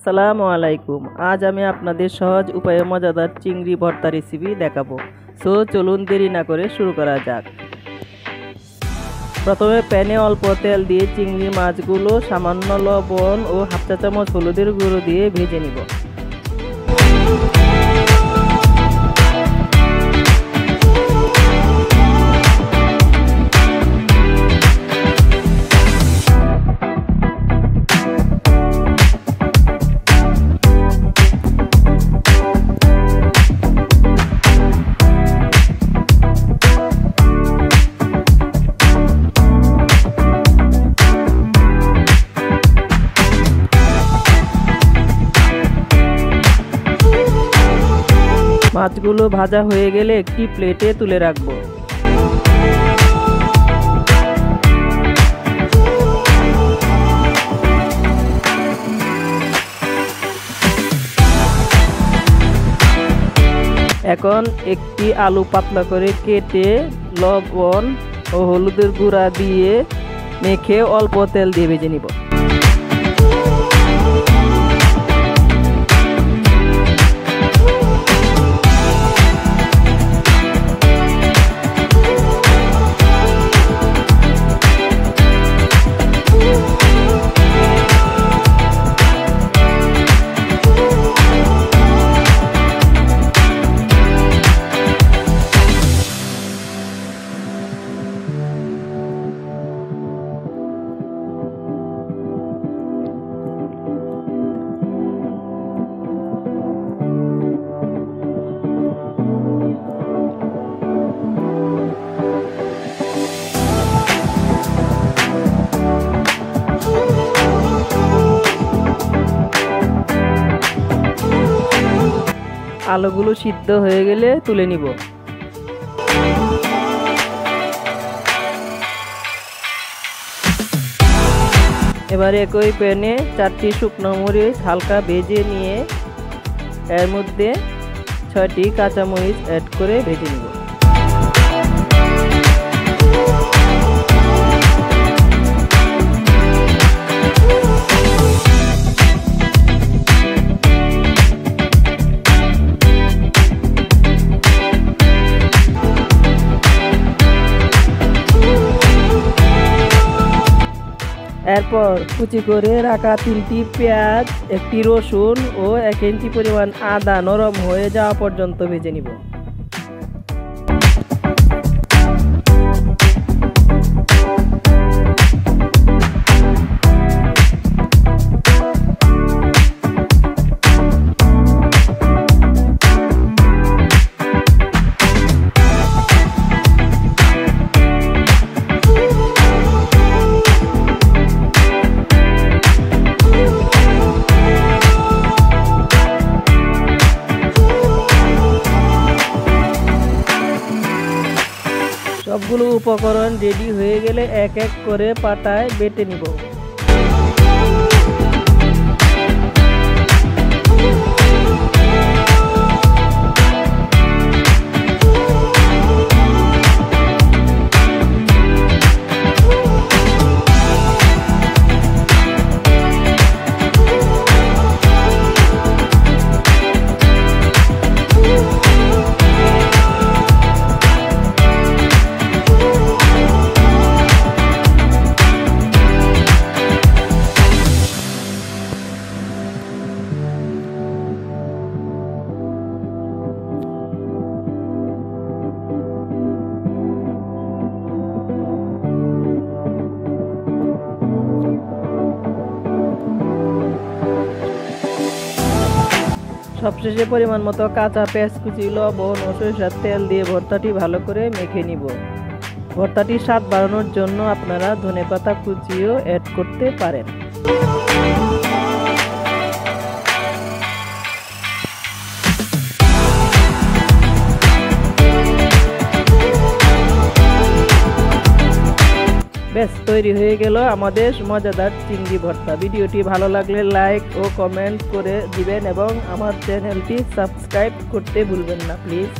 সালামু আলাইকুম। আজ আমি আপনাদের সহজ উপায়ে মজাদার চিংড়ি ভর্তা রেসিপি দেখাবো। সো চলুন দেরি না করে শুরু করা যাক। প্রথমে প্যানে অল্প তেল দিয়ে চিংড়ি মাছগুলো সামান্য লবণ ও হাফ চা চামচ হলুদের গুঁড়ো দিয়ে ভেজে নিব। মাছগুলো ভাজা হয়ে গেলে একটি প্লেটে তুলে রাখবো। এখন একটি আলু পাতলা করে কেটে লবণ ও হলুদের গুঁড়া দিয়ে মেখে অল্প তেল দিয়ে ভেজে নিব। আলুগুলো সিদ্ধ হয়ে গেলে তুলে নিব। এবারে একই প্যানে 4টি শুকনো মরিচ হালকা ভেজে নিয়ে এর মধ্যে 6টি কাঁচামরিচ অ্যাড করে ভেজে নিব। এরপর কুচি করে রাখা 3টি পেঁয়াজ, 1টি রসুন ও 1 ইঞ্চি পরিমাণ আদা নরম হয়ে যাওয়া পর্যন্ত ভেজে নিব। সবগুলো উপকরণ রেডি হয়ে গেলে এক এক করে পাটায় বেটে নিব। সবশেষে পরিমাণ মতো কাঁচা পেঁয়াজ কুচি, লবণ ও সরিষার তেল দিয়ে ভর্তাটি ভালো করে মেখে নিব। ভর্তাটির স্বাদ বাড়ানোর জন্য আপনারা ধনেপাতা কুচিও অ্যাড করতে পারেন। বেশ, তৈরি হয়ে গেল আমাদের মজাদার চিংড়ি ভর্তা। ভিডিওটি ভালো লাগলে লাইক ও কমেন্ট করে দিবেন এবং আমার চ্যানেলটি সাবস্ক্রাইব করতে ভুলবেন না প্লিজ।